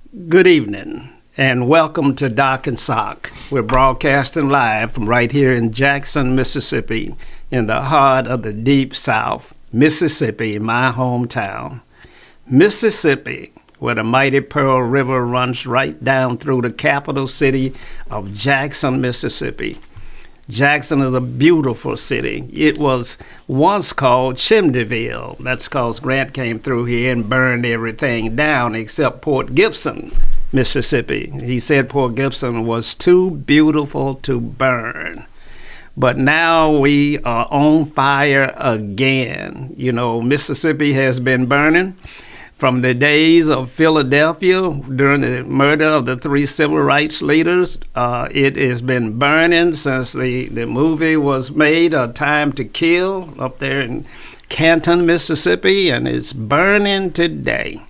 Good evening, and welcome to Doc and Soc. We're broadcasting live from right here in Jackson, Mississippi, in the heart of the Deep South, Mississippi, my hometown. Mississippi, where the mighty Pearl River runs right down through the capital city of Jackson, Mississippi. Jackson is a beautiful city. It was once called Chimneyville. That's because Grant came through here and burned everything down except Port Gibson, Mississippi. He said Port Gibson was too beautiful to burn. But now we are on fire again. You know, Mississippi has been burning from the days of Philadelphia during the murder of the three civil rights leaders. It has been burning since the movie was made, A Time to Kill, up there in Canton, Mississippi, and it's burning today.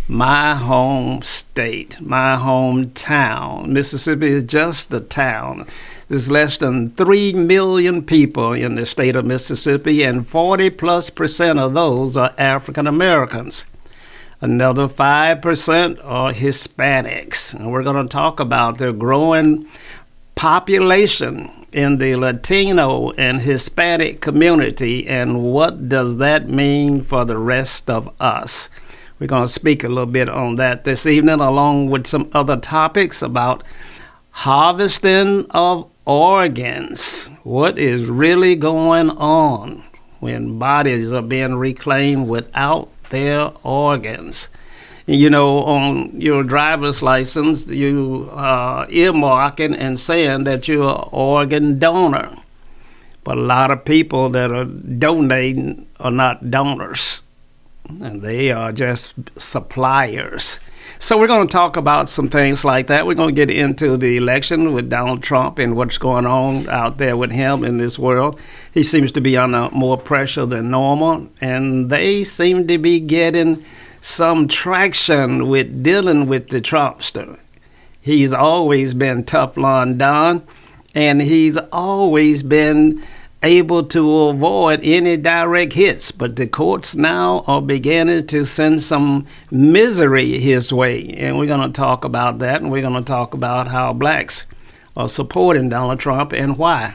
My home state, my hometown. Mississippi is just a town. There's less than 3 million people in the state of Mississippi, and 40+% of those are African Americans. Another 5% are Hispanics. And we're going to talk about the growing population in the Latino and Hispanic community and what does that mean for the rest of us. We're going to speak a little bit on that this evening, along with some other topics about harvesting of organs. What is really going on when bodies are being reclaimed without their organs? You know, on your driver's license, you are earmarking and saying that you're an organ donor. But a lot of people that are donating are not donors, and they are just suppliers. So we're going to talk about some things like that. We're going to get into the election with Donald Trump and what's going on out there with him in this world. He seems to be under more pressure than normal, and they seem to be getting some traction with dealing with the Trumpster. He's always been Teflon Don, and he's always been able to avoid any direct hits, but the courts now are beginning to send some misery his way, and we're going to talk about that, and we're going to talk about how blacks are supporting Donald Trump and why.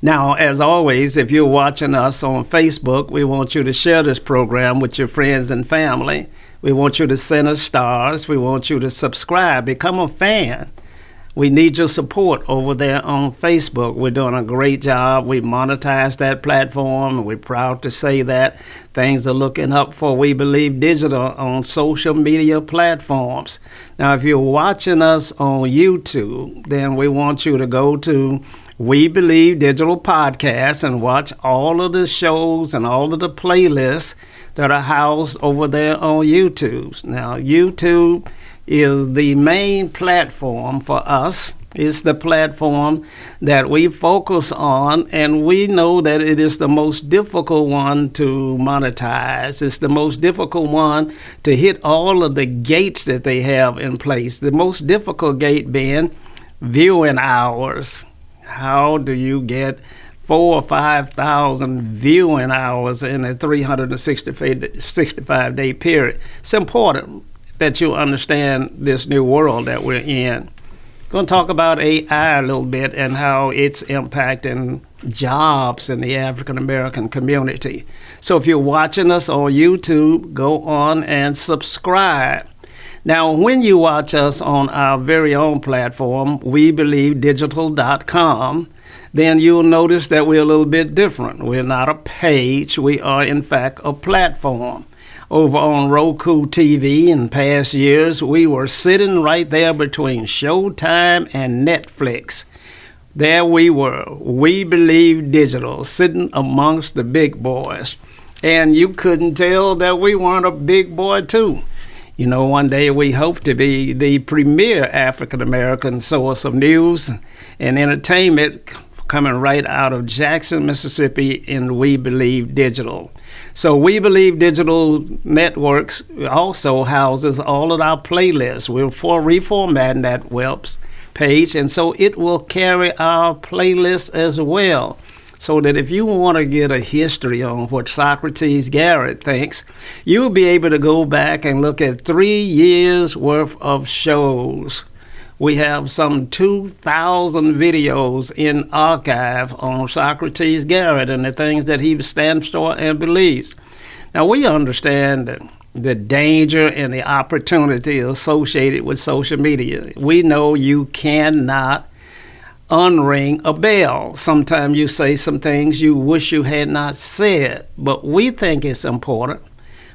Now, as always, if you're watching us on Facebook, we want you to share this program with your friends and family. We want you to send us stars. We want you to subscribe, become a fan. We need your support over there on Facebook. We're doing a great job. We monetized that platform, and we're proud to say that. Things are looking up for We Believe Digital on social media platforms. Now, if you're watching us on YouTube, then we want you to go to We Believe Digital Podcast and watch all of the shows and all of the playlists that are housed over there on YouTube. Now, YouTube is the main platform for us. It's the platform that we focus on, and we know that it is the most difficult one to monetize. It's the most difficult one to hit all of the gates that they have in place. The most difficult gate being viewing hours. How do you get 4,000 or 5,000 viewing hours in a 365-day period? It's important that you understand this new world that we're in. Going to talk about AI a little bit and how it's impacting jobs in the African American community. So if you're watching us on YouTube, go on and subscribe. Now, when you watch us on our very own platform, WeBelieveDigital.com, then you'll notice that we're a little bit different. We're not a page. We are, in fact, a platform. Over on Roku TV in past years, we were sitting right there between Showtime and Netflix. There we were, We Believe Digital, sitting amongst the big boys. And you couldn't tell that we weren't a big boy too. You know, one day we hope to be the premier African-American source of news and entertainment coming right out of Jackson, Mississippi in We Believe Digital. So We Believe Digital Networks also houses all of our playlists. We're reformatting that web page, and so it will carry our playlists as well. so that if you want to get a history on what Socrates Garrett thinks, you'll be able to go back and look at 3 years worth of shows. We have some 2,000 videos in archive on Socrates Garrett and the things that he stands for and believes. Now, we understand the danger and the opportunity associated with social media. We know you cannot unring a bell. Sometimes you say some things you wish you had not said, but we think it's important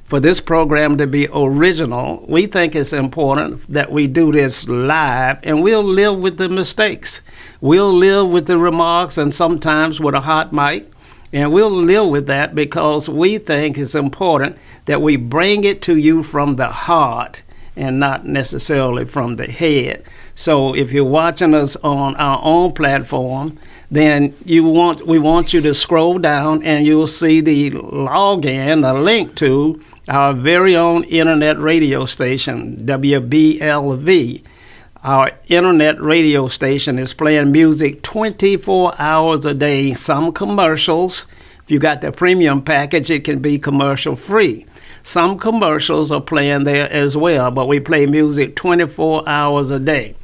for this program to be original. We think it's important that we do this live, and we'll live with the mistakes. We'll live with the remarks and sometimes with a hot mic, and we'll live with that because we think it's important that we bring it to you from the heart and not necessarily from the head. So if you're watching us on our own platform, then we want you to scroll down and you'll see the login, the link to our very own internet radio station, WBLV. Our internet radio station is playing music 24 hours a day, some commercials. If you got the premium package, it can be commercial free. Some commercials are playing there as well, but we play music 24 hours a day.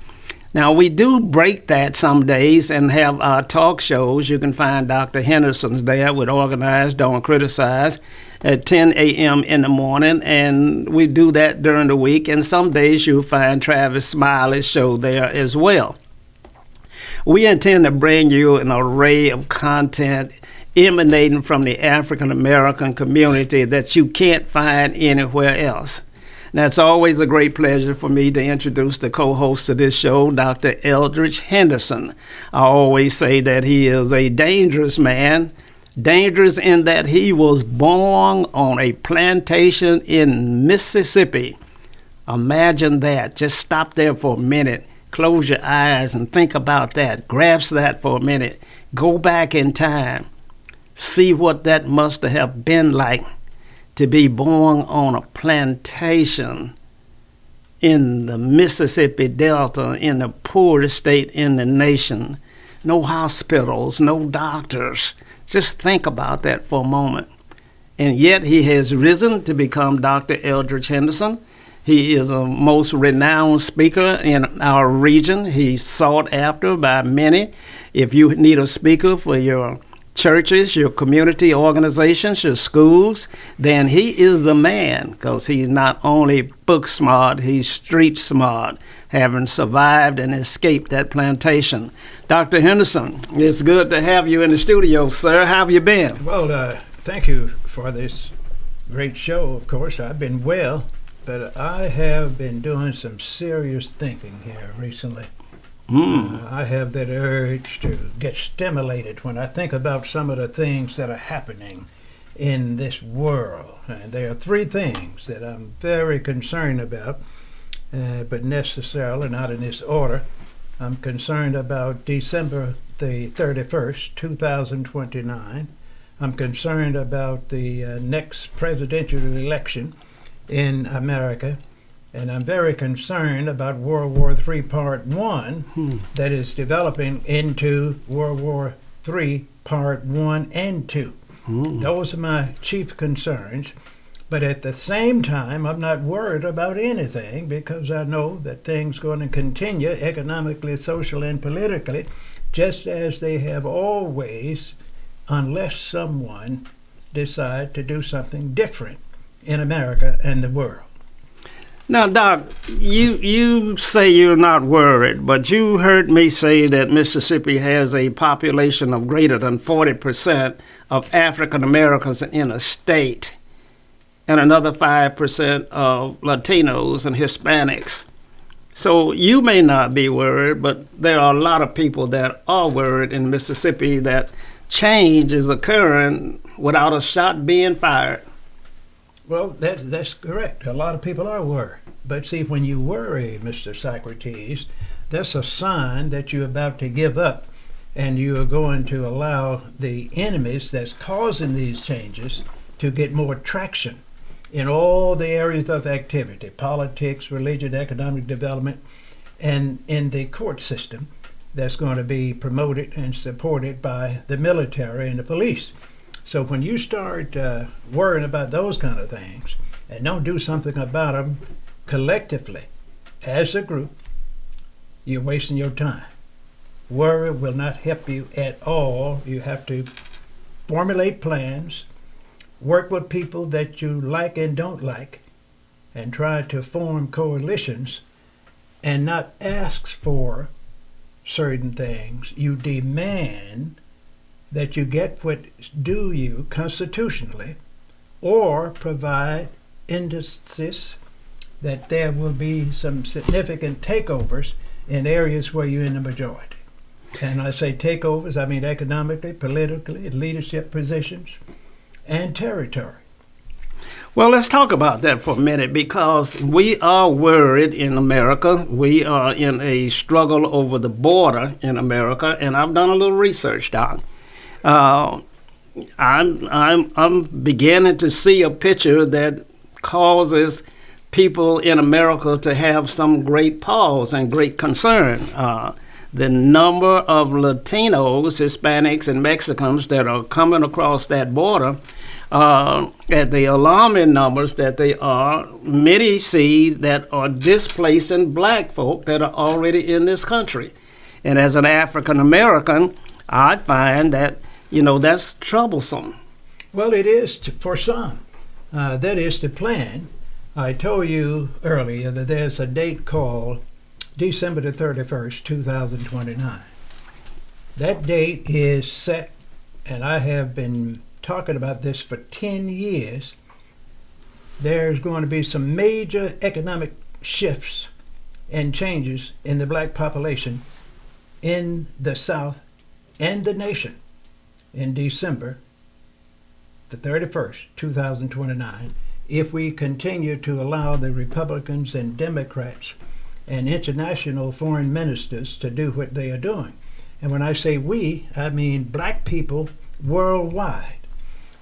Now, we do break that some days and have our talk shows. You can find Dr. Henderson's there with Organize, Don't Criticize at 10 a.m. in the morning, and we do that during the week. And some days you'll find Travis Smiley's show there as well. We intend to bring you an array of content emanating from the African American community that you can't find anywhere else. Now, it's always a great pleasure for me to introduce the co-host of this show, Dr. Eldridge Henderson. I always say that he is a dangerous man, dangerous in that he was born on a plantation in Mississippi. Imagine that. Just stop there for a minute. Close your eyes and think about that. Grasp that for a minute. Go back in time. See what that must have been like to be born on a plantation in the Mississippi Delta, in the poorest state in the nation. No hospitals, no doctors. Just think about that for a moment. And yet he has risen to become Dr. Eldridge Henderson. He is a most renowned speaker in our region. He's sought after by many. If you need a speaker for your churches, your community organizations, your schools, then he is the man, because he's not only book smart, he's street smart, having survived and escaped that plantation. Dr. Henderson, it's good to have you in the studio, sir. How have you been? Well, thank you for this great show. Of course, I've been well, but I have been doing some serious thinking here recently. I have that urge to get stimulated when I think about some of the things that are happening in this world. And there are three things that I'm very concerned about, but necessarily not in this order. I'm concerned about December the 31st, 2029. I'm concerned about the next presidential election in America. And I'm very concerned about World War III Part 1 that is developing into World War III Part 1 and 2. Those are my chief concerns. But at the same time, I'm not worried about anything because I know that things are going to continue economically, socially, and politically just as they have always, unless someone decides to do something different in America and the world. Now, Doc, you say you're not worried, but you heard me say that Mississippi has a population of greater than 40% of African Americans in a state, and another 5% of Latinos and Hispanics. So you may not be worried, but there are a lot of people that are worried in Mississippi that change is occurring without a shot being fired. Well, that's correct. A lot of people are worried. But see, when you worry, Mr. Socrates, that's a sign that you're about to give up and you are going to allow the enemies that's causing these changes to get more traction in all the areas of activity, politics, religion, economic development, and in the court system. that's going to be promoted and supported by the military and the police. So when you start worrying about those kind of things and don't do something about them collectively as a group, you're wasting your time. Worry will not help you at all. You have to formulate plans, work with people that you like and don't like, and try to form coalitions and not ask for certain things. You demand that you get what's due you constitutionally, or provide indices that there will be some significant takeovers in areas where you're in the majority. And I say takeovers, I mean economically, politically, leadership positions, and territory. Well, let's talk about that for a minute, because we are worried in America. We are in a struggle over the border in America, and I've done a little research, Doc. I'm beginning to see a picture that causes people in America to have some great pause and great concern. The number of Latinos, Hispanics, and Mexicans that are coming across that border, at the alarming numbers that they are, many see that are displacing black folk that are already in this country. And as an African American, I find that, that's troublesome. Well, it is for some. That is the plan. I told you earlier that there's a date called December the 31st, 2029. That date is set, and I have been talking about this for 10 years. There's going to be some major economic shifts and changes in the black population in the South and the nation in December the 31st, 2029, if we continue to allow the Republicans and Democrats and international foreign ministers to do what they are doing. And when I say we, I mean black people worldwide.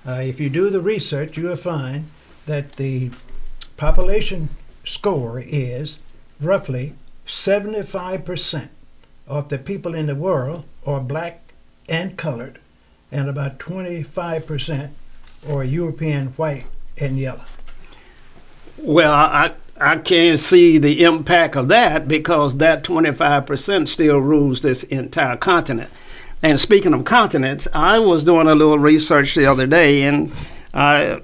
If you do the research, you will find that the population score is roughly 75% of the people in the world are black and colored, and about 25% are European white and yellow. Well, I can't see the impact of that, because that 25% still rules this entire continent. And speaking of continents, I was doing a little research the other day, and I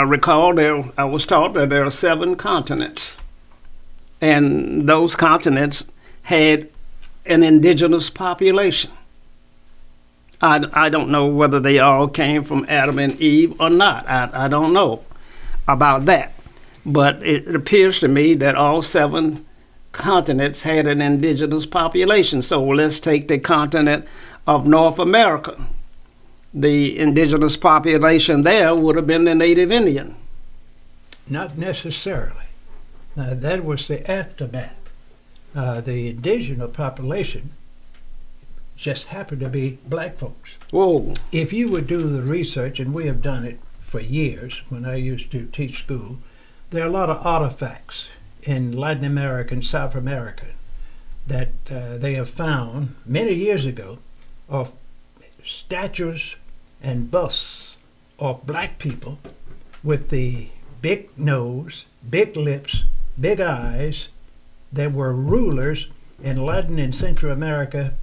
recall I was taught that there are 7 continents. And those continents had an indigenous population. I don't know whether they all came from Adam and Eve or not. I don't know about that. But it appears to me that all 7 continents had an indigenous population. So let's take the continent of North America. The indigenous population there would have been the Native Indian. Not necessarily. Now, that was the aftermath. The indigenous population just happened to be black folks. Whoa. If you would do the research, and we have done it for years when I used to teach school, there are a lot of artifacts in Latin America and South America that they have found many years ago of statues and busts of black people with the big nose, big lips, big eyes, that were rulers in Latin and Central America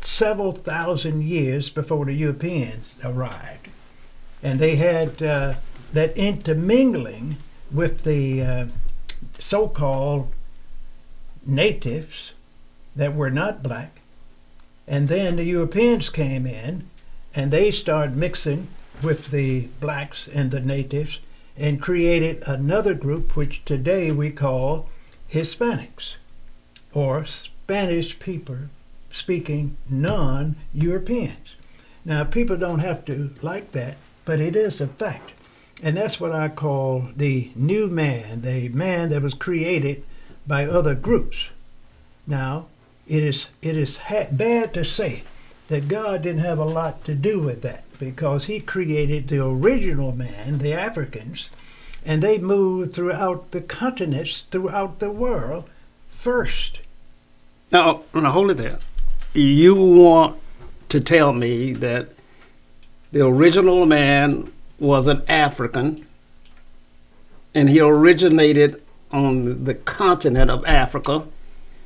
several thousand years before the Europeans arrived. And they had that intermingling with the so-called natives that were not black. And then the Europeans came in, and they started mixing with the blacks and the natives and created another group which today we call Hispanics, or Spanish people speaking non-Europeans. Now, people don't have to like that, but it is a fact. And that's what I call the new man, the man that was created by other groups. Now, it is bad to say that God didn't have a lot to do with that, because he created the original man, the Africans, and they moved throughout the continents, throughout the world first. Now hold it there. You want to tell me that the original man was an African and he originated on the continent of Africa,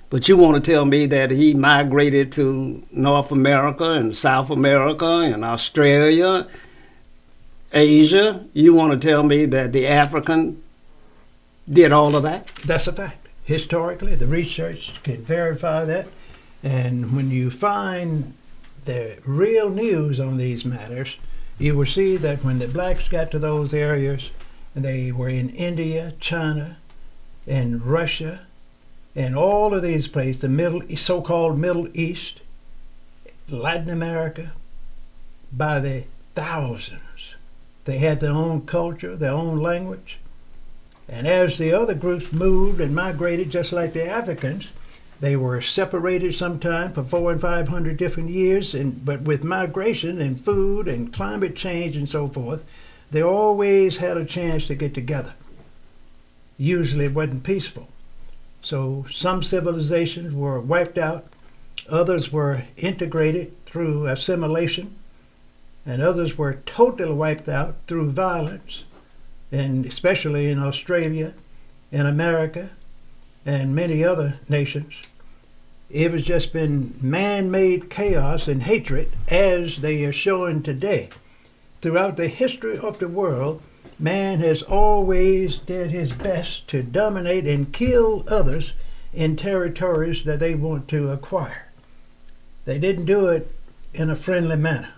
but you want to tell me that he migrated to North America and South America and Australia, Asia? You want to tell me that the African did all of that? That's a fact. Historically, the research can verify that. And when you find the real news on these matters, you will see that when the blacks got to those areas, they were in India, China, and Russia, and all of these places, the so-called Middle East, Latin America, by the thousands. They had their own culture, their own language. And as the other groups moved and migrated, just like the Africans, they were separated sometime for 400 and 500 different years, but with migration and food and climate change and so forth, they always had a chance to get together. Usually it wasn't peaceful. So some civilizations were wiped out, others were integrated through assimilation, and others were totally wiped out through violence, and especially in Australia, in America, and many other nations. It has just been man-made chaos and hatred, as they are showing today. Throughout the history of the world, man has always did his best to dominate and kill others in territories that they want to acquire. They didn't do it in a friendly manner.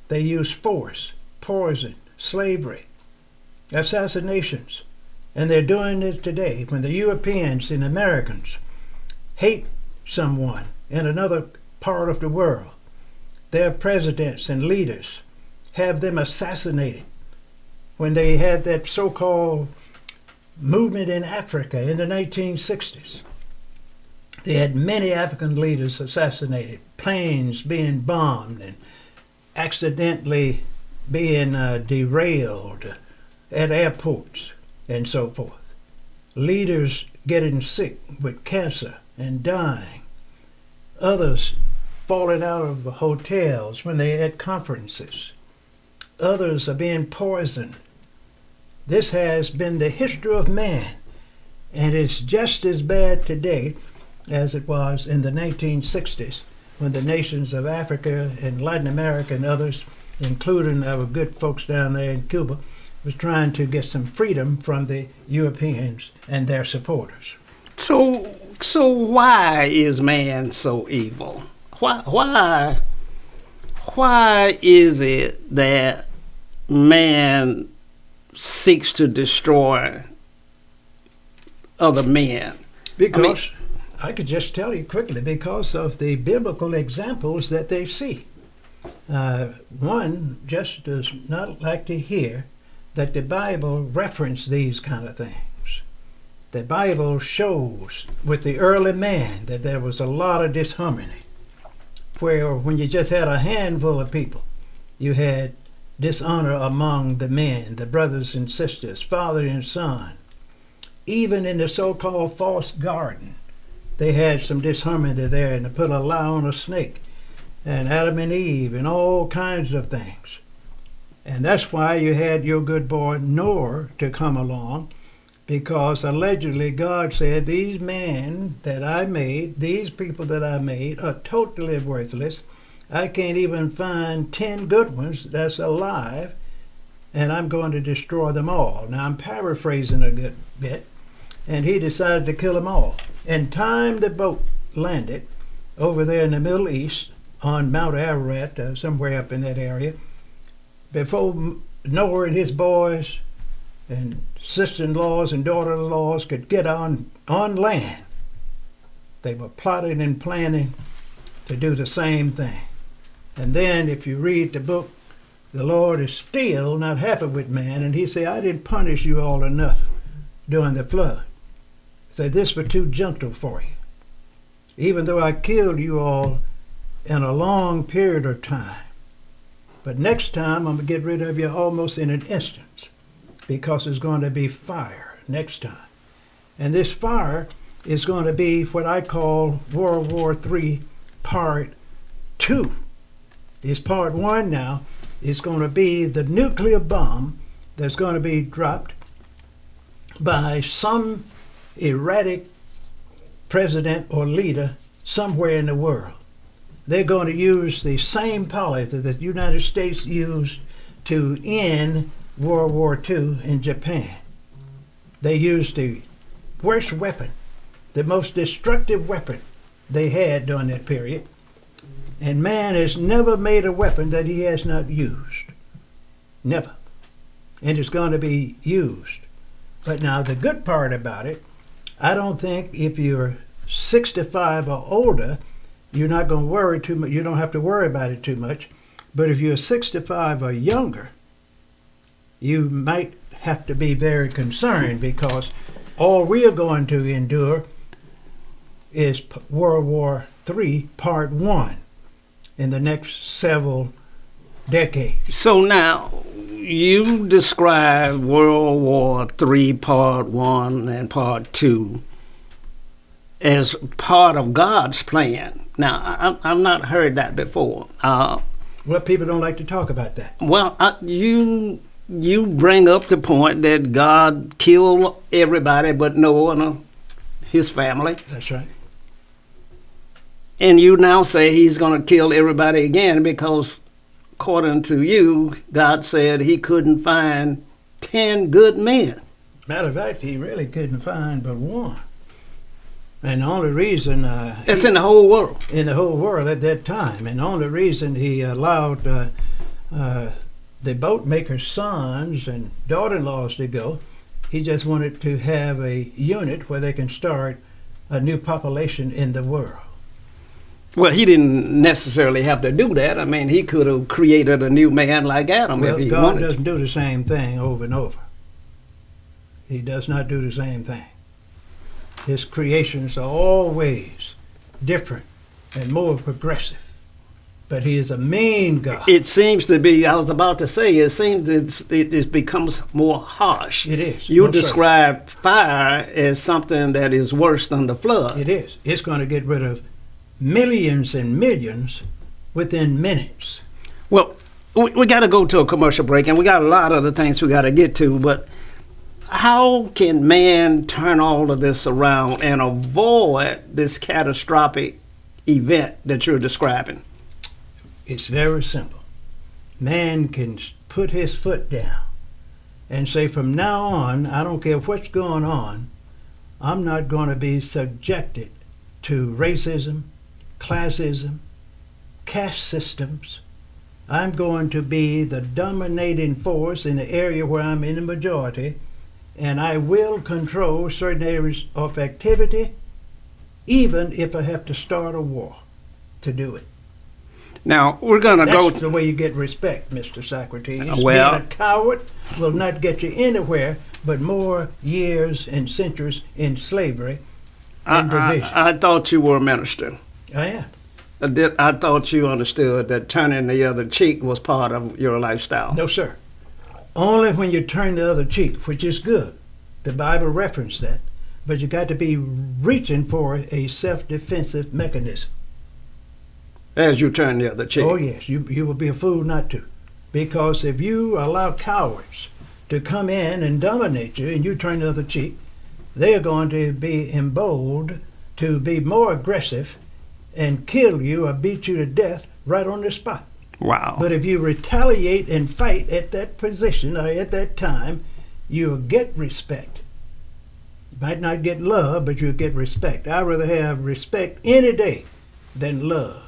They used force, poison, slavery, assassinations, and they're doing it today. When the Europeans and Americans hate someone in another part of the world, their presidents and leaders have them assassinated. When they had that so-called movement in Africa in the 1960s, they had many African leaders assassinated, planes being bombed and accidentally being derailed at airports and so forth. Leaders getting sick with cancer and dying. Others falling out of the hotels when they had conferences. Others are being poisoned. This has been the history of man, and it's just as bad today as it was in the 1960s when the nations of Africa and Latin America and others, including our good folks down there in Cuba, was trying to get some freedom from the Europeans and their supporters. So why is man so evil? Why is it that man seeks to destroy other men? Because I could just tell you quickly, because of the biblical examples that they see. One just does not like to hear that the Bible references these kind of things. The Bible shows with the early man that there was a lot of disharmony, where when you just had a handful of people, you had dishonor among the men, the brothers and sisters, father and son. Even in the so-called false garden, they had some disharmony there, and they put a lie on a snake, and Adam and Eve, and all kinds of things. And that's why you had your good boy Noah to come along, because allegedly God said, these men that I made, these people that I made, are totally worthless. I can't even find 10 good ones that's alive, and I'm going to destroy them all. Now I'm paraphrasing a good bit, and he decided to kill them all. In time the boat landed over there in the Middle East on Mount Ararat, somewhere up in that area, before Noah and his boys and sister-in-laws and daughter-in-laws could get on land, they were plotting and planning to do the same thing. And then if you read the book, the Lord is still not happy with man, and he said, I didn't punish you all enough during the flood. He said, this was too gentle for you. Even though I killed you all in a long period of time, but next time I'm going to get rid of you almost in an instant, because there's going to be fire next time. And this fire is going to be what I call World War III Part 2. It's Part 1 now. It's going to be the nuclear bomb that's going to be dropped by some erratic president or leader somewhere in the world. They're going to use the same policy that the United States used to end World War II in Japan. They used the worst weapon, the most destructive weapon they had during that period. And man has never made a weapon that he has not used. Never. And it's going to be used. But now the good part about it, I don't think if you're 65 or older, you're not going to worry too much. You don't have to worry about it too much. But if you're 65 or younger, you might have to be very concerned, because all we are going to endure is World War III Part 1 in the next several decades. So now, you describe World War III Part 1 and Part 2 as part of God's plan. Now, I've not heard that before. Well, people don't like to talk about that. Well, you bring up the point that God killed everybody but Noah and his family. That's right. And you now say he's going to kill everybody again because, according to you, God said he couldn't find 10 good men. Matter of fact, he really couldn't find but one. And the only reason... It's in the whole world. In the whole world at that time. And the only reason he allowed the boatmaker's sons and daughter-in-laws to go, he just wanted to have a unit where they can start a new population in the world. Well, he didn't necessarily have to do that. I mean, he could have created a new man like Adam if he God wanted doesn't to. do the same thing over and over. He does not do the same thing. His creations are always different and more progressive. But he is a mean God. It seems to be, I was about to say, it seems it becomes more harsh. It is. You Most describe fire as something that is worse than the flood. It is. It's going to get rid of millions and millions within minutes. Well, we got to go to a commercial break, and we got a lot of the things we got to get to, but how can man turn all of this around and avoid this catastrophic event that you're describing? It's very simple. Man can put his foot down and say, from now on, I don't care what's going on, I'm not going to be subjected to racism, classism, caste systems. I'm going to be the dominating force in the area where I'm in the majority, and I will control certain areas of activity, even if I have to start a war to do it. Now, we're going to go... That's the way you get respect, Mr. Socrates. Well, being a coward will not get you anywhere but more years and centuries in slavery and division. I thought you were a minister. I am. I thought you understood that turning the other cheek was part of your lifestyle. No, sir. Only when you turn the other cheek, which is good. The Bible referenced that. But you got to be reaching for a self-defensive mechanism. As you turn the other cheek. Oh, yes. You will be a fool not to. Because if you allow cowards to come in and dominate you and you turn the other cheek, they are going to be emboldened to be more aggressive and kill you or beat you to death right on the spot. Wow. But if you retaliate and fight at that position or at that time, you'll get respect. You might not get love, but you'll get respect. I'd rather have respect any day than love.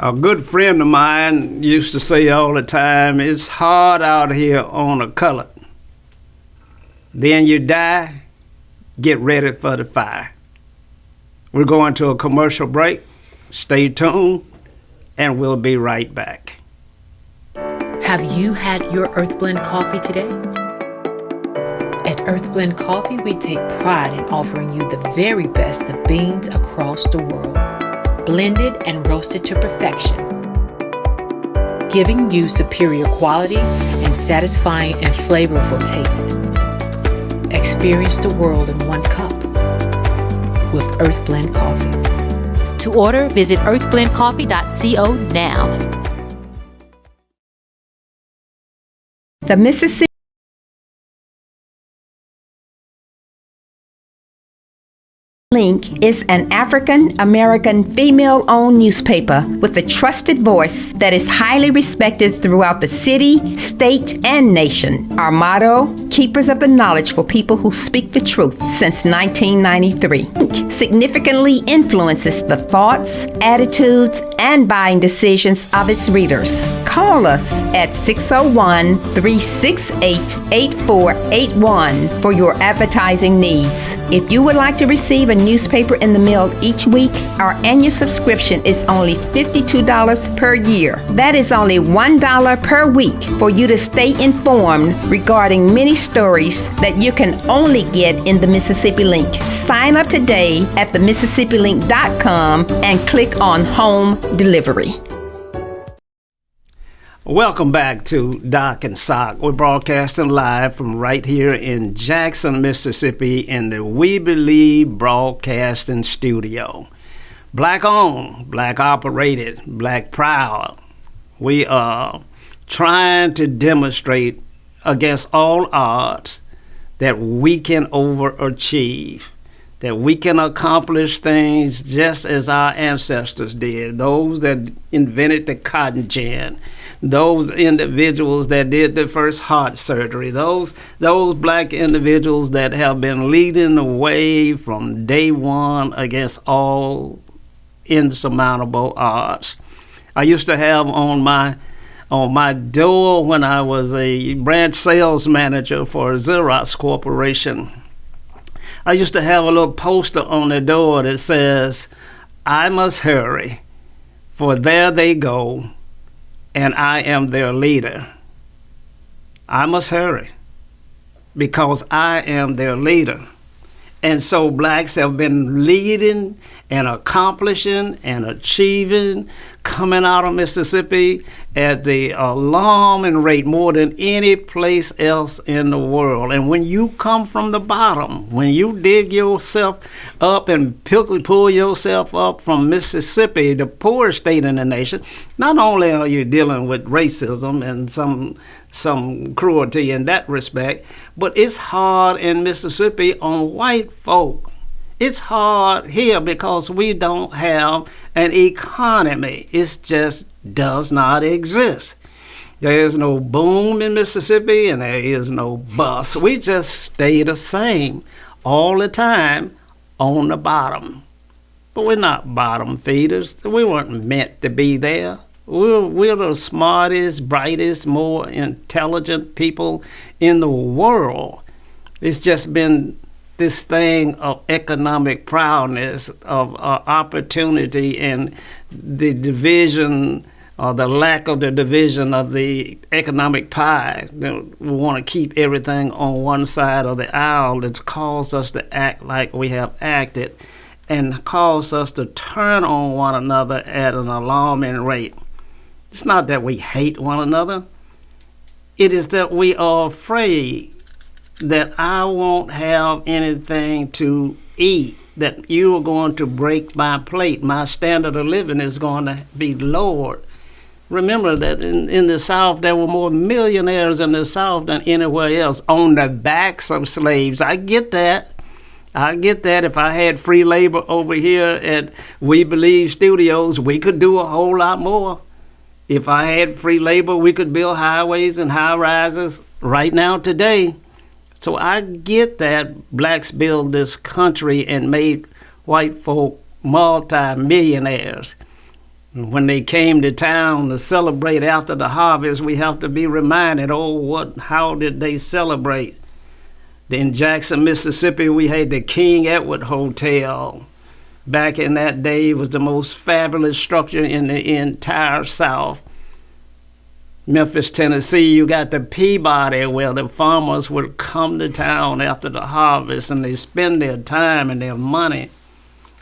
A good friend of mine used to say all the time, it's hard out here on a color. Then you die, get ready for the fire. We're going to a commercial break. Stay tuned, and we'll be right back. Have you had your Earthblend coffee today? At Earthblend Coffee, we take pride in offering you the very best of beans across the world, blended and roasted to perfection, giving you superior quality and satisfying and flavorful taste. Experience the world in one cup. with Earth Blend Coffee. To order, visit earthblendcoffee.co now. The Mississippi Link is an African-American female-owned newspaper with a trusted voice that is highly respected throughout the city, state, and nation. Our motto, Keepers of the Knowledge for People Who Speak the Truth, since 1993. Link significantly influences the thoughts, attitudes, and buying decisions of its readers. Call us at 601-368-8481 for your advertising needs. If you would like to receive a newspaper in the mail each week, our annual subscription is only $52 per year. That is only $1 per week for you to stay informed regarding many stories that you can only get in the Mississippi Link. Sign up today at themississippiLink.com and click on Home Delivery. Welcome back to Doc and Soc. We're broadcasting live from right here in Jackson, Mississippi in the We Believe Broadcasting Studio. Black owned, black operated, black proud. We are trying to demonstrate against all odds that we can overachieve, that we can accomplish things just as our ancestors did, those that invented the cotton gin, those individuals that did the first heart surgery, those black individuals that have been leading the way from day one against all insurmountable odds. I used to have on my door when I was a branch sales manager for Xerox Corporation, I used to have a little poster on the door that says, "I must hurry, for there they go, and I am their leader." I must hurry because I am their leader. And so blacks have been leading and accomplishing and achieving, coming out of Mississippi at the alarming rate more than any place else in the world. And when you come from the bottom, when you dig yourself up and pull yourself up from Mississippi, the poorest state in the nation, not only are you dealing with racism and some cruelty in that respect, but it's hard in Mississippi on white folk. It's hard here because we don't have an economy. It just does not exist. There is no boom in Mississippi and there is no bust. We just stay the same all the time on the bottom. But we're not bottom feeders. We weren't meant to be there. We're the smartest, brightest, more intelligent people in the world. It's just been this thing of economic proudness, of opportunity, and the division or the lack of the division of the economic pie. We want to keep everything on one side of the aisle. That's caused us to act like we have acted and caused us to turn on one another at an alarming rate. It's not that we hate one another. It is that we are afraid that I won't have anything to eat, that you are going to break my plate. My standard of living is going to be lowered. Remember that in the South, there were more millionaires in the South than anywhere else on the backs of slaves. I get that. If I had free labor over here at We Believe Studios, we could do a whole lot more. If I had free labor, we could build highways and high rises right now today. So I get that blacks built this country and made white folk multi-millionaires. When they came to town to celebrate after the harvest, we have to be reminded, how did they celebrate? In Jackson, Mississippi, we had the King Edward Hotel. Back in that day, it was the most fabulous structure in the entire South. Memphis, Tennessee, you got the Peabody, where the farmers would come to town after the harvest and they spend their time and their money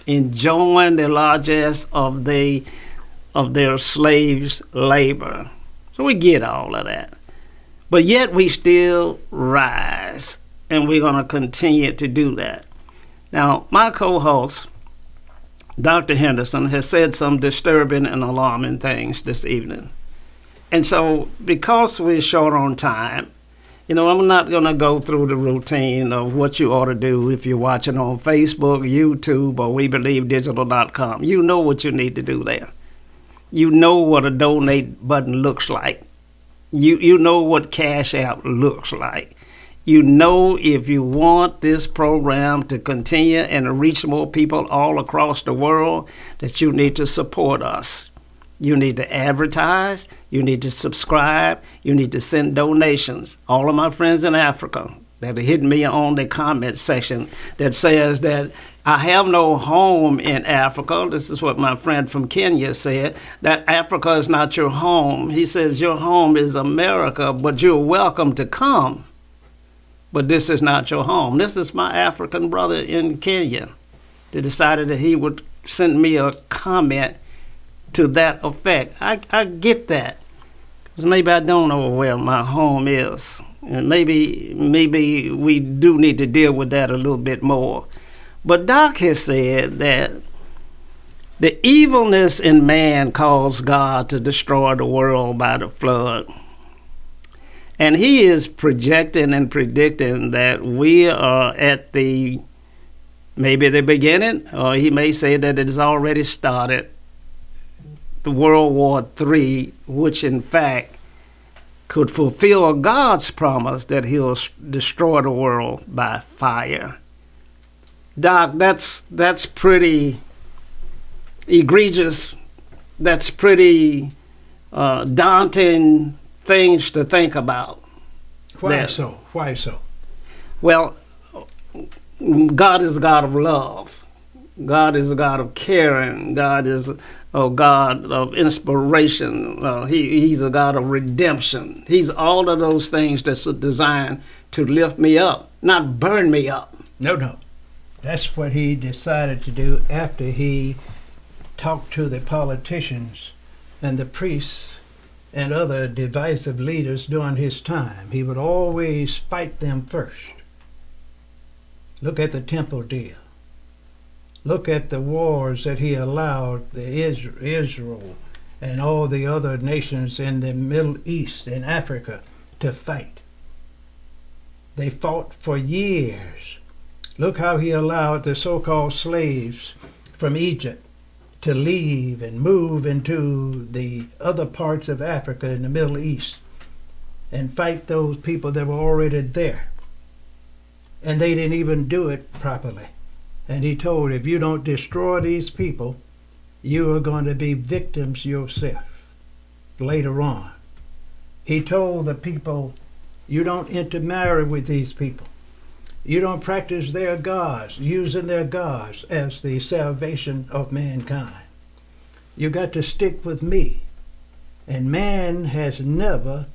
enjoying the largesse of their slaves' labor. So we get all of that. But yet we still rise, and we're going to continue to do that. Now, my co-host, Dr. Henderson, has said some disturbing and alarming things this evening. And so, because we're short on time, I'm not going to go through the routine of what you ought to do if you're watching on Facebook, YouTube, or WeBelieveDigital.com. You know what you need to do there. You know what a donate button looks like. You know what Cash App looks like. You know if you want this program to continue and reach more people all across the world, that you need to support us. You need to advertise, you need to subscribe, you need to send donations. All of my friends in Africa that are hitting me on the comment section that says that I have no home in Africa. This is what my friend from Kenya said, that Africa is not your home. He says your home is America, but you're welcome to come. But this is not your home. This is my African brother in Kenya that decided that he would send me a comment to that effect. I get that. Because maybe I don't know where my home is. And maybe we do need to deal with that a little bit more. But Doc has said that the evilness in man caused God to destroy the world by the flood. And he is projecting and predicting that we are at maybe the beginning, or he may say that it has already started, the World War III, which in fact could fulfill God's promise that he'll destroy the world by fire. Doc, that's pretty egregious. That's pretty daunting things to think about. Why so? Why so? Well, God is a God of love. God is a God of caring. God is a God of inspiration. He's a God of redemption. He's all of those things that's designed to lift me up, not burn me up. No. That's what he decided to do after he talked to the politicians and the priests and other divisive leaders during his time. He would always fight them first. Look at the temple deal. Look at the wars that he allowed Israel and all the other nations in the Middle East and Africa to fight. They fought for years. Look how he allowed the so-called slaves from Egypt to leave and move into the other parts of Africa and the Middle East and fight those people that were already there. And they didn't even do it properly. And he told, if you don't destroy these people, you are going to be victims yourself later on. He told the people, you don't intermarry with these people. You don't practice their gods, using their gods as the salvation of mankind. You got to stick with me. And man has never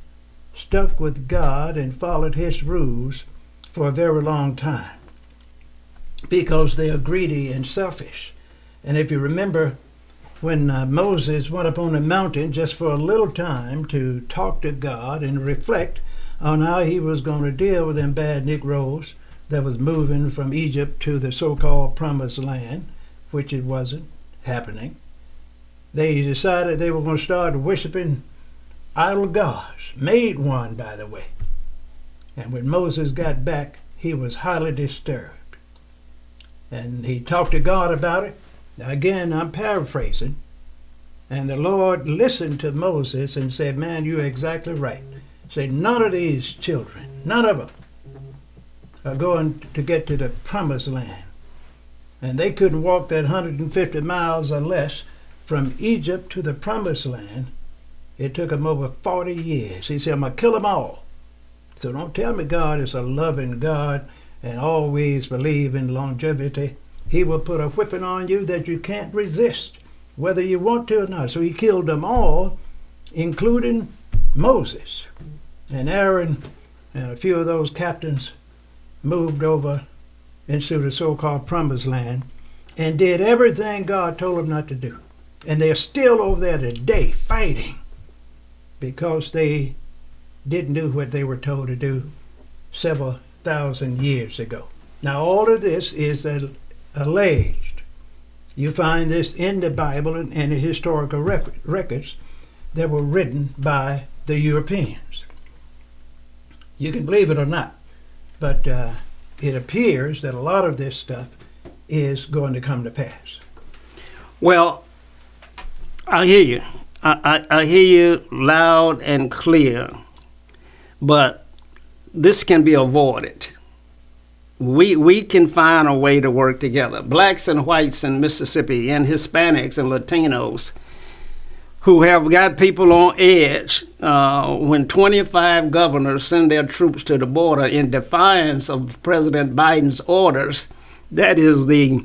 stuck with God and followed his rules for a very long time, because they are greedy and selfish. And if you remember, when Moses went up on the mountain just for a little time to talk to God and reflect on how he was going to deal with them bad Negroes that was moving from Egypt to the so-called promised land, which it wasn't happening, they decided they were going to start worshiping idol gods, made one, by the way. And when Moses got back, he was highly disturbed. And he talked to God about it. Again, I'm paraphrasing. And the Lord listened to Moses and said, man, you're exactly right. Say, none of these children, none of them, are going to get to the promised land. And they couldn't walk that 150 miles or less from Egypt to the promised land. It took them over 40 years. He said, I'm going to kill them all. So don't tell me God is a loving God and always believe in longevity. He will put a whipping on you that you can't resist, whether you want to or not. So he killed them all, including Moses. And Aaron and a few of those captains moved over into the so-called promised land and did everything God told them not to do. And they're still over there today fighting because they didn't do what they were told to do several thousand years ago. Now, all of this is alleged. You find this in the Bible and the historical records that were written by the Europeans. You can believe it or not, but it appears that a lot of this stuff is going to come to pass. Well, I hear you. I hear you loud and clear, but this can be avoided. We can find a way to work together. Blacks and whites in Mississippi and Hispanics and Latinos who have got people on edge when 25 governors send their troops to the border in defiance of President Biden's orders. That is the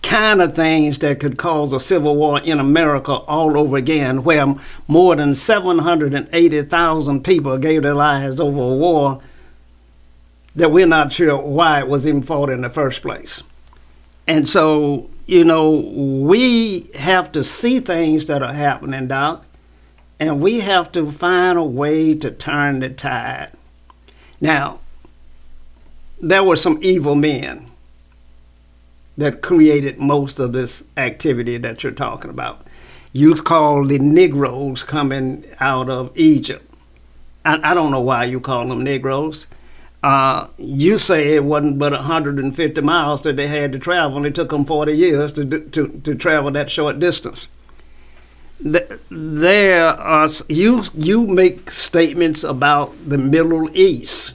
kind of things that could cause a civil war in America all over again, where more than 780,000 people gave their lives over a war that we're not sure why it was even fought in the first place. And so, we have to see things that are happening, Doc, and we have to find a way to turn the tide. Now, there were some evil men that created most of this activity that you're talking about. You call the Negroes coming out of Egypt. I don't know why you call them Negroes. You say it wasn't but 150 miles that they had to travel, and it took them 40 years to travel that short distance. There are you make statements about the Middle East,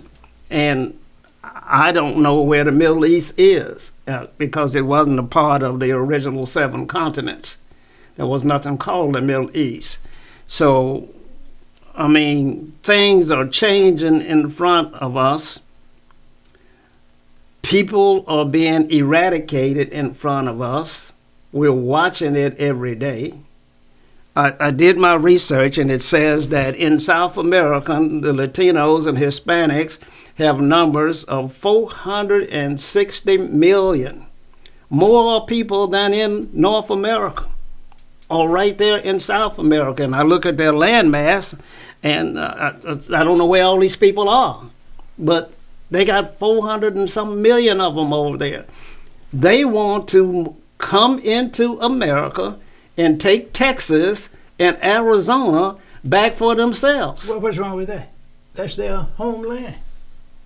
and I don't know where the Middle East is because it wasn't a part of the original 7 continents. There was nothing called the Middle East. So, I mean, things are changing in front of us. People are being eradicated in front of us. We're watching it every day. I did my research, and it says that in South America, the Latinos and Hispanics have numbers of 460 million, more people than in North America, or right there in South America. And I look at their landmass, and I don't know where all these people are, but they got 400 and some million of them over there. They want to come into America and take Texas and Arizona back for themselves. Well, what's wrong with that? That's their homeland.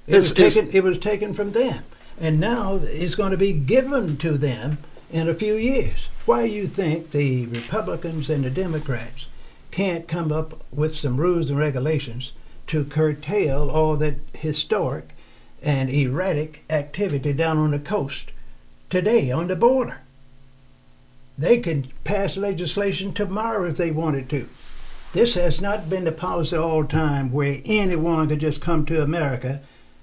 It was taken from them, and now it's going to be given to them in a few years. Why you think the Republicans and the Democrats can't come up with some rules and regulations to curtail all that historic and erratic activity down on the coast today on the border? They could pass legislation tomorrow if they wanted to. This has not been the policy all the time where anyone could just come to America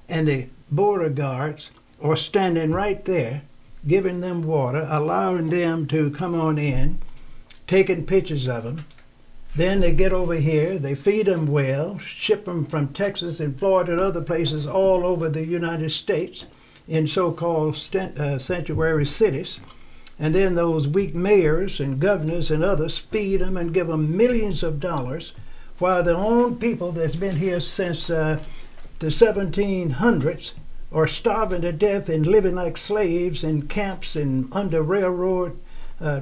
and the border guards are standing right there, giving them water, allowing them to come on in, taking pictures of them. Then they get over here, they feed them well, ship them from Texas and Florida and other places all over the United States in so-called sanctuary cities. And then those weak mayors and governors and others feed them and give them millions of dollars, while their own people that's been here since the 1700s are starving to death and living like slaves in camps and under railroad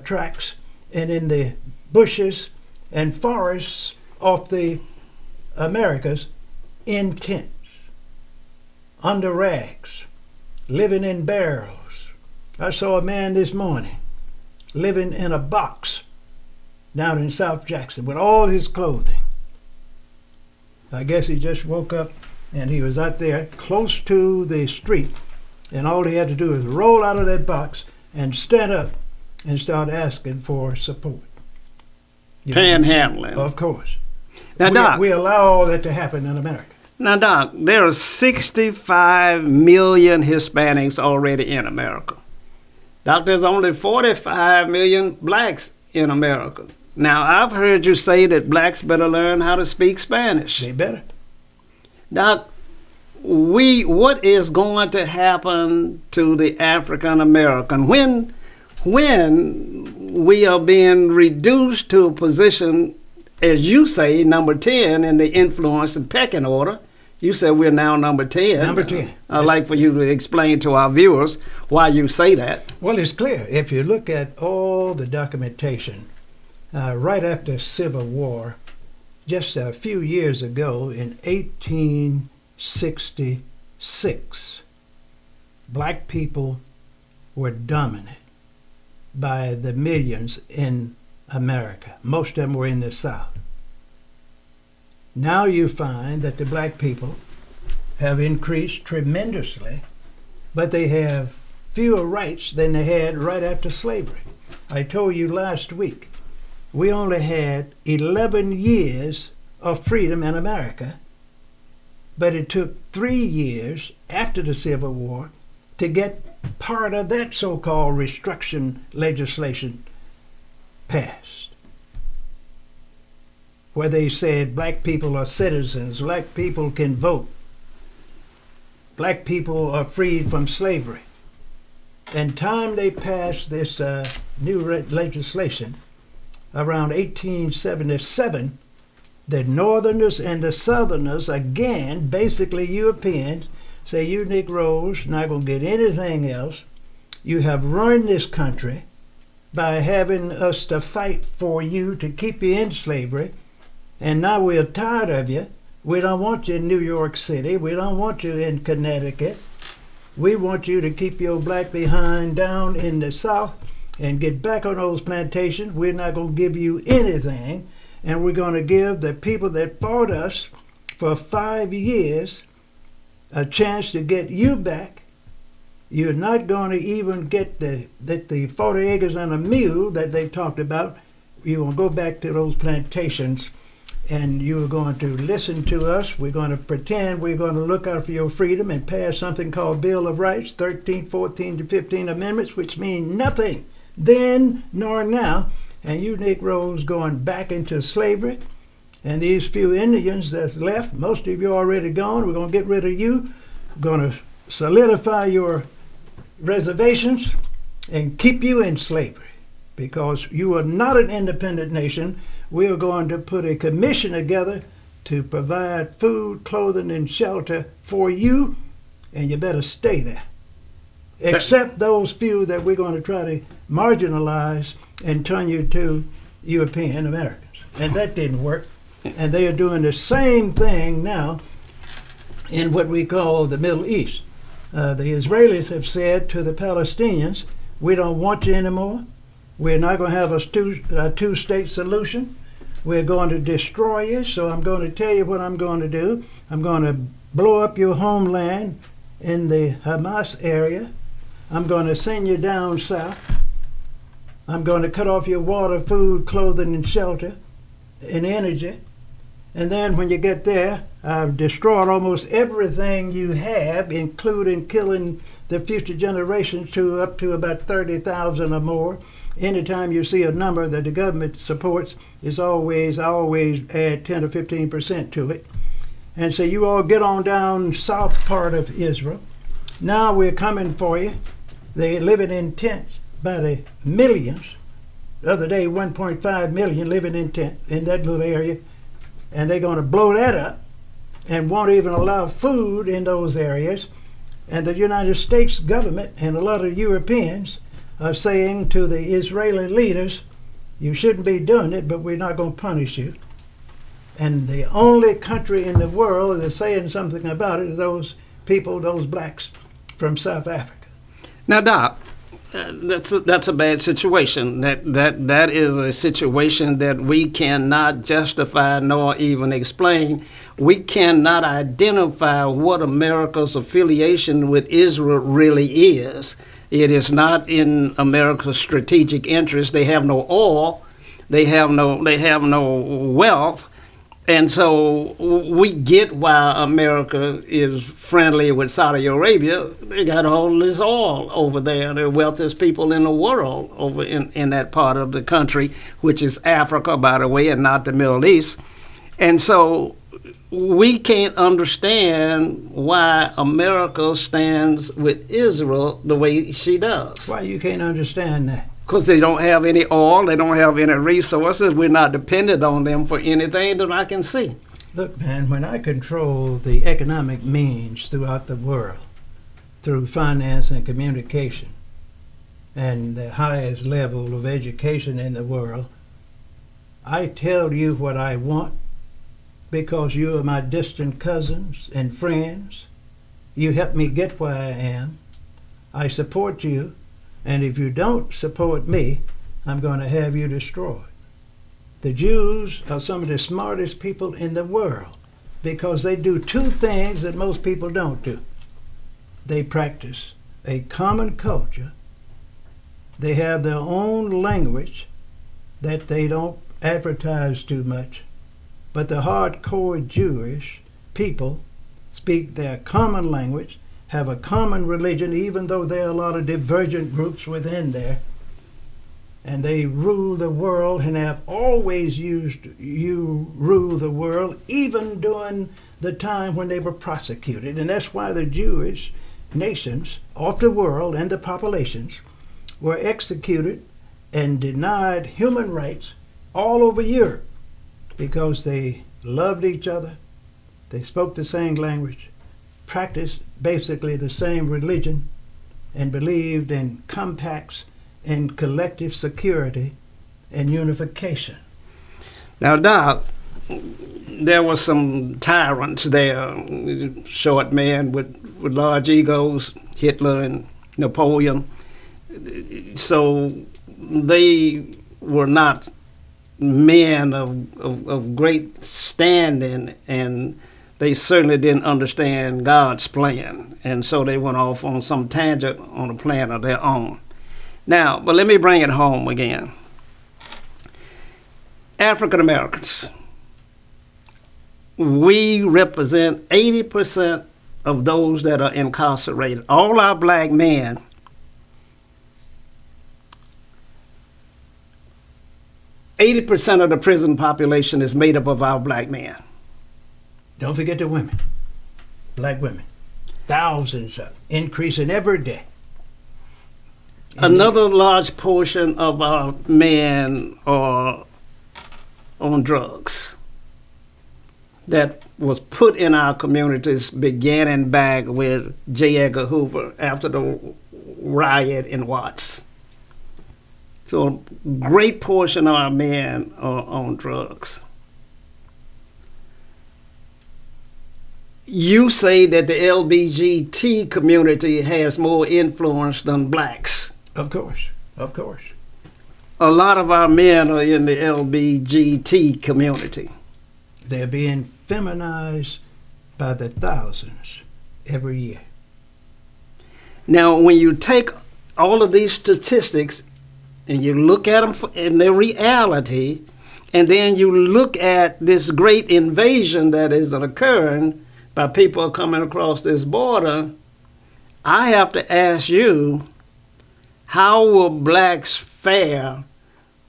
tracks and in the bushes and forests off the Americas in tents, under rags, living in barrels. I saw a man this morning living in a box down in South Jackson with all his clothing. I guess he just woke up and he was out there close to the street, and all he had to do is roll out of that box and stand up and start asking for support. Panhandling. Of course. Now, Doc, we allow all that to happen in America. Now, Doc, there are 65 million Hispanics already in America. Doc, there's only 45 million blacks in America. Now, I've heard you say that blacks better learn how to speak Spanish. They better. Doc, what is going to happen to the African American when we are being reduced to a position, as you say, number 10 in the influence and pecking order You said we're now number 10. Number 10. I'd like for you to explain to our viewers why you say that. Well, it's clear. If you look at all the documentation, right after the Civil War, just a few years ago in 1866, black people were dominant by the millions in America. Most of them were in the South. Now you find that the black people have increased tremendously, but they have fewer rights than they had right after slavery. I told you last week, we only had 11 years of freedom in America, but it took 3 years after the Civil War to get part of that so-called restriction legislation passed, where they said black people are citizens, black people can vote, black people are freed from slavery. And time they passed this new legislation, around 1877, the Northerners and the Southerners, again, basically Europeans, say you Negroes not going to get anything else. You have ruined this country by having us to fight for you to keep you in slavery. And now we're tired of you. We don't want you in New York City. We don't want you in Connecticut. We want you to keep your black behind down in the South and get back on those plantations. We're not going to give you anything. And we're going to give the people that fought us for 5 years a chance to get you back. You're not going to even get the 40 acres and a mule that they talked about. You're going to go back to those plantations and you're going to listen to us. We're going to pretend we're going to look out for your freedom and pass something called Bill of Rights, 13, 14 to 15 amendments, which mean nothing then nor now. And you Negroes going back into slavery. And these few Indians that's left, most of you already gone. We're going to get rid of you. We're going to solidify your reservations and keep you in slavery because you are not an independent nation. We are going to put a commission together to provide food, clothing, and shelter for you, and you better stay there. Except those few that we're going to try to marginalize and turn you to European Americans. And that didn't work. And they are doing the same thing now in what we call the Middle East. The Israelis have said to the Palestinians, we don't want you anymore. We're not going to have a two-state solution. We're going to destroy you. So I'm going to tell you what I'm going to do. I'm going to blow up your homeland in the Hamas area. I'm going to send you down south. I'm going to cut off your water, food, clothing, and shelter, and energy. And then when you get there, I've destroyed almost everything you have, including killing the future generations to up to about 30,000 or more. Anytime you see a number that the government supports, I always add 10 or 15% to it. And so you all get on down south part of Israel. Now we're coming for you. They're living in tents by the millions. The other day, 1.5 million living in tents in that little area. And they're going to blow that up and won't even allow food in those areas. And the United States government and a lot of Europeans are saying to the Israeli leaders, you shouldn't be doing it, but we're not going to punish you. And the only country in the world that's saying something about it is those people, those blacks from South Africa. Now, Doc, that's a bad situation. That is a situation that we cannot justify nor even explain. We cannot identify what America's affiliation with Israel really is. It is not in America's strategic interest. They have no oil. They have no wealth. And so we get why America is friendly with Saudi Arabia. They got all this oil over there. They're the wealthiest people in the world over in that part of the country, which is Africa, by the way, and not the Middle East. And so we can't understand why America stands with Israel the way she does. Why you can't understand that? Because they don't have any oil, they don't have any resources. We're not dependent on them for anything that I can see. Look, man, when I control the economic means throughout the world, through finance and communication, and the highest level of education in the world, I tell you what I want because you are my distant cousins and friends. You help me get where I am. I support you, and if you don't support me, I'm going to have you destroyed. The Jews are some of the smartest people in the world because they do two things that most people don't do. They practice a common culture. They have their own language that they don't advertise too much. But the hardcore Jewish people speak their common language, have a common religion, even though there are a lot of divergent groups within there. And they rule the world and have always used you rule the world, even during the time when they were prosecuted. And that's why the Jewish nations of the world and the populations were executed and denied human rights all over Europe because they loved each other, they spoke the same language, practiced basically the same religion, and believed in compacts and collective security and unification. Now, Doc, there were some tyrants there, short men with large egos, Hitler and Napoleon. So they were not men of great standing, and they certainly didn't understand God's plan. And so they went off on some tangent on a plan of their own. Now, but let me bring it home again. African Americans, we represent 80% of those that are incarcerated. All our black men, %80 of the prison population is made up of our black men. Don't forget the women, black women. Thousands of increasing every day. Another large portion of our men are on drugs that was put in our communities beginning back with J. Edgar Hoover after the riot in Watts. So a great portion of our men are on drugs. You say that the LGBT community has more influence than blacks. Of course, of course. A lot of our men are in the LGBT community. They're being feminized by the thousands every year. Now, when you take all of these statistics and you look at them in their reality, and then you look at this great invasion that is occurring by people coming across this border, I have to ask you, how will blacks fare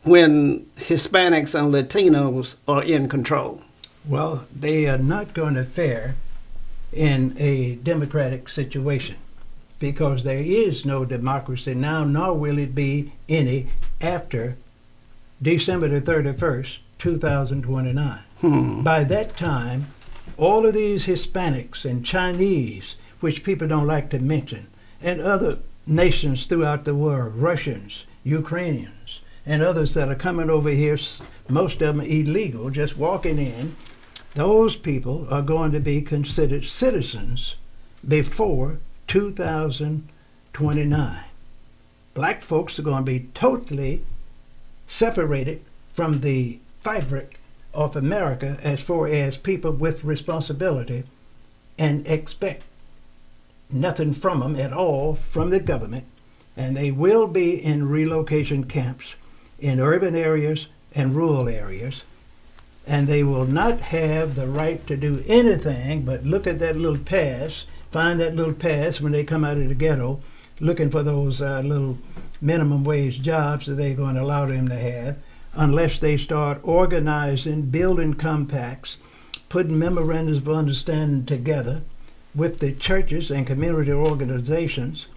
when Hispanics and Latinos are in control? Well, they are not going to fare in a democratic situation because there is no democracy now, nor will it be any after December the 31st, 2029. By that time, all of these Hispanics and Chinese, which people don't like to mention, and other nations throughout the world, Russians, Ukrainians, and others that are coming over here, most of them illegal, just walking in, those people are going to be considered citizens before 2029. Black folks are going to be totally separated from the fabric of America as far as people with responsibility and expect nothing from them at all from the government, and they will be in relocation camps in urban areas and rural areas, and they will not have the right to do anything but look at that little pass, find that little pass when they come out of the ghetto, looking for those little minimum wage jobs that they're going to allow them to have, unless they start organizing, building compacts, putting memorandums of understanding together with the churches and community organizations,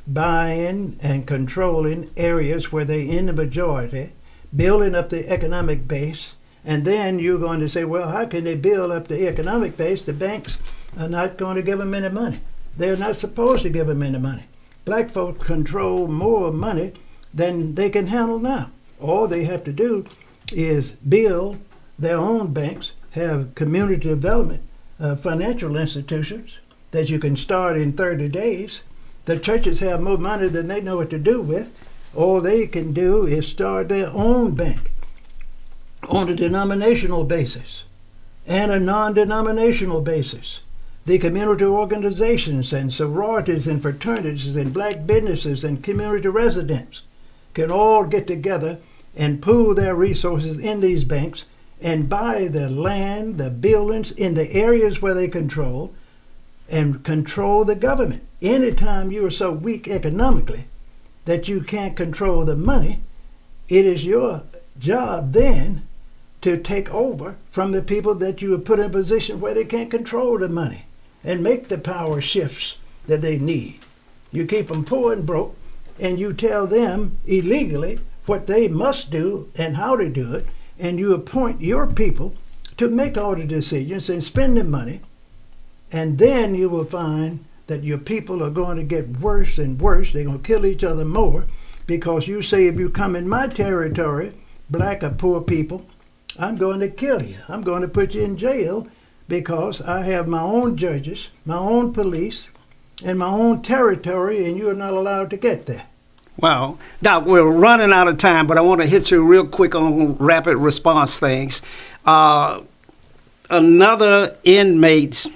buying and controlling areas where they're in the majority, building up the economic base, And then you're going to say, well, how can they build up the economic base? The banks are not going to give them any money. They're not supposed to give them any money. Black folks control more money than they can handle now. All they have to do is build their own banks, have community development, financial institutions that you can start in 30 days. The churches have more money than they know what to do with. All they can do is start their own bank on a denominational basis and a non-denominational basis. The community organizations and sororities and fraternities and black businesses and community residents can all get together and pool their resources in these banks and buy the land, the buildings in the areas where they control, and control the government. Anytime you are so weak economically that you can't control the money, it is your job then to take over from the people that you have put in a position where they can't control the money and make the power shifts that they need. You keep them poor and broke, and you tell them illegally what they must do and how to do it, and you appoint your people to make all the decisions and spend the money, and then you will find that your people are going to get worse and worse. They're going to kill each other more because you say, if you come in my territory, black or poor people, I'm going to kill you. I'm going to put you in jail because I have my own judges, my own police, and my own territory, and you're not allowed to get there. Wow. Doc, we're running out of time, but I want to hit you real quick on rapid response things. Another inmate's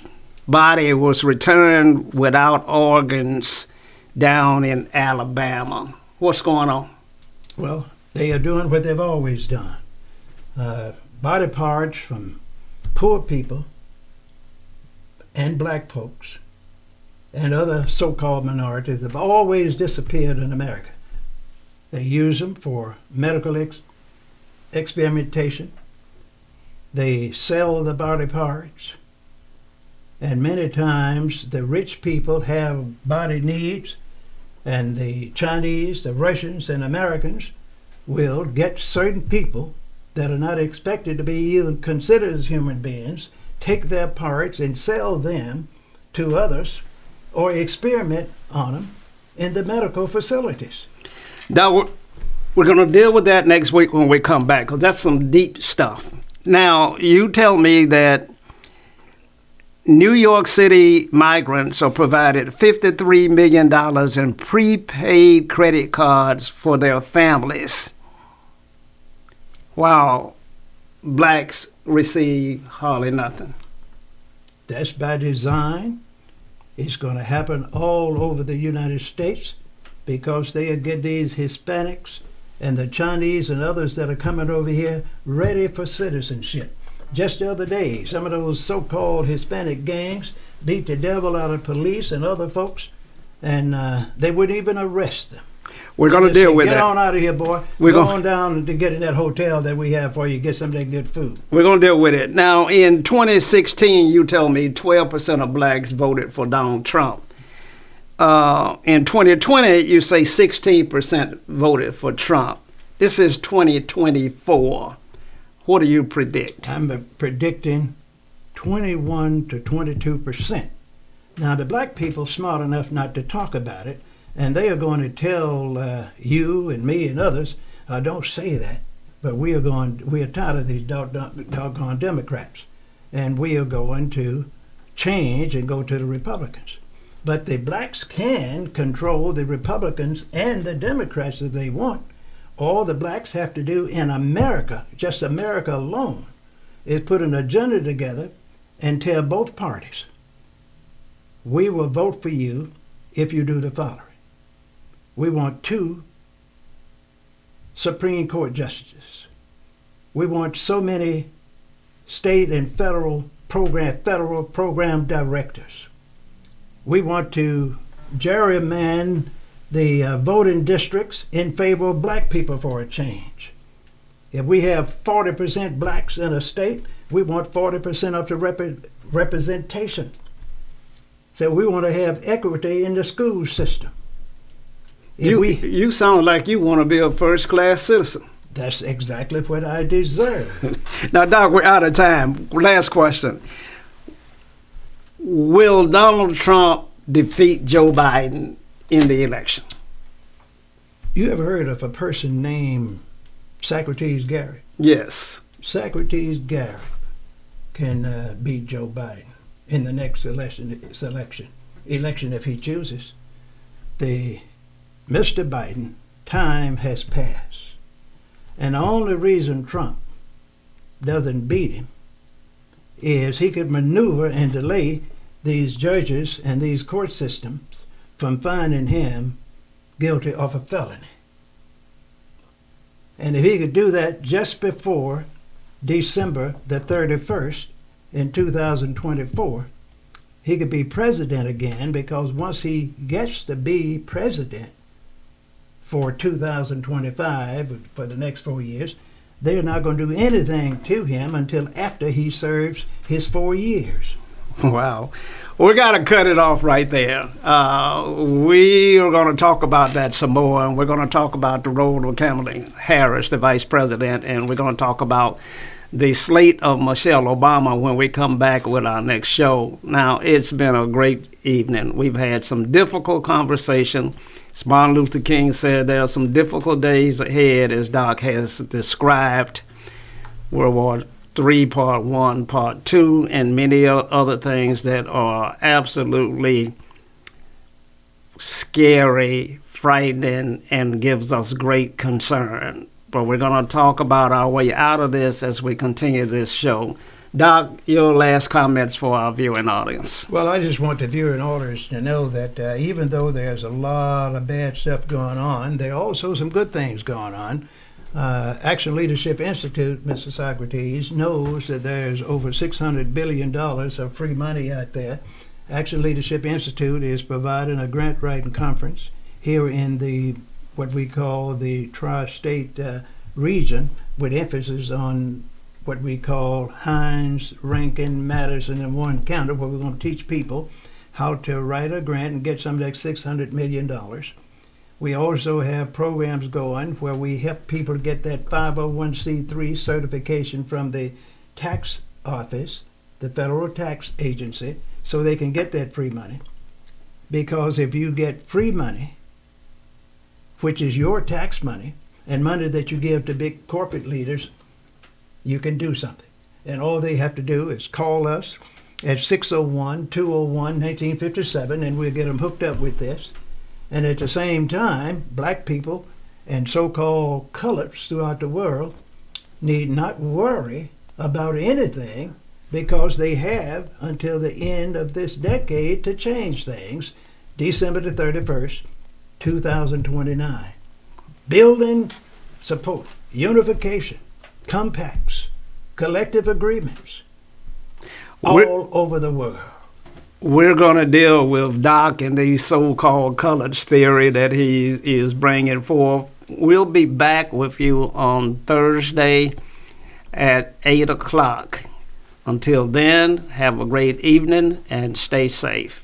body was returned without organs down in Alabama. What's going on? Well, they are doing what they've always done. Body parts from poor people and black folks and other so-called minorities have always disappeared in America. They use them for medical experimentation. They sell the body parts. And many times the rich people have body needs, and the Chinese, the Russians, and Americans will get certain people that are not expected to be even considered as human beings, take their parts and sell them to others or experiment on them in the medical facilities. Now, we're going to deal with that next week when we come back, because that's some deep stuff. Now, you tell me that New York City migrants are provided $53 million in prepaid credit cards for their families, while blacks receive hardly nothing. That's by design. It's going to happen all over the United States because they get these Hispanics and the Chinese and others that are coming over here ready for citizenship. Just the other day, some of those so-called Hispanic gangs beat the devil out of police and other folks, and they wouldn't even arrest them. We're going to deal with that. Get on out of here, boy. Go on down to get in that hotel that we have for you. Get some of that good food. We're going to deal with it. Now, in 2016, you tell me 12% of blacks voted for Donald Trump. In 2020, you say 16% voted for Trump. This is 2024. What do you predict? I'm predicting 21 to 22%. Now, the black people smart enough not to talk about it, and they are going to tell you and me and others, don't say that. But we are tired of these doggone Democrats, and we are going to change and go to the Republicans. But the blacks can control the Republicans and the Democrats if they want. All the blacks have to do in America, just America alone, is put an agenda together and tell both parties, we will vote for you if you do the following. We want 2 Supreme Court justices. We want so many state and federal program directors. We want to gerrymander the voting districts in favor of black people for a change. If we have 40% blacks in a state, we want 40% of the representation. So we want to have equity in the school system. You sound like you want to be a first-class citizen. That's exactly what I deserve. Now, Doc, we're out of time. Last question. Will Donald Trump defeat Joe Biden in the election? You ever heard of a person named Socrates Gary? Yes. Socrates Gary can beat Joe Biden in the next election if he chooses. Mr. Biden, time has passed. And the only reason Trump doesn't beat him is he could maneuver and delay these judges and these court systems from finding him guilty of a felony. And if he could do that just before December the 31st in 2024, he could be president again, because once he gets to be president for 2025, for the next 4 years, they're not going to do anything to him until after he serves his 4 years. Wow. We got to cut it off right there. We are going to talk about that some more, and we're going to talk about the role of Kamala Harris, the vice president, and we're going to talk about the slate of Michelle Obama when we come back with our next show. Now, it's been a great evening. We've had some difficult conversation. As Martin Luther King said, there are some difficult days ahead, as Doc has described. World War III, Part 1, Part 2, and many other things that are absolutely scary, frightening, and gives us great concern. But we're going to talk about our way out of this as we continue this show. Doc, your last comments for our viewing audience. Well, I just want the viewing audience to know that even though there's a lot of bad stuff going on, there are also some good things going on. Action Leadership Institute, Mr. Socrates, knows that there's over $600 billion of free money out there. Action Leadership Institute is providing a grant writing conference here in the what we call the tri-state region, with emphasis on what we call Hines, Rankin, Madison, and Warren County, where we're going to teach people how to write a grant and get something like $600 million. We also have programs going where we help people get that 501c3 certification from the tax office, the federal tax agency, so they can get that free money. Because if you get free money, which is your tax money, and money that you give to big corporate leaders, you can do something. And all they have to do is call us at 601-201-1957, and we'll get them hooked up with this. And at the same time, black people and so-called coloreds throughout the world need not worry about anything, because they have until the end of this decade to change things, December the 31st, 2029. Building support, unification, compacts, collective agreements, all over the world. We're going to deal with Doc and these so-called coloreds theory that he is bringing forth. We'll be back with you on Thursday at 8 o'clock. Until then, have a great evening and stay safe.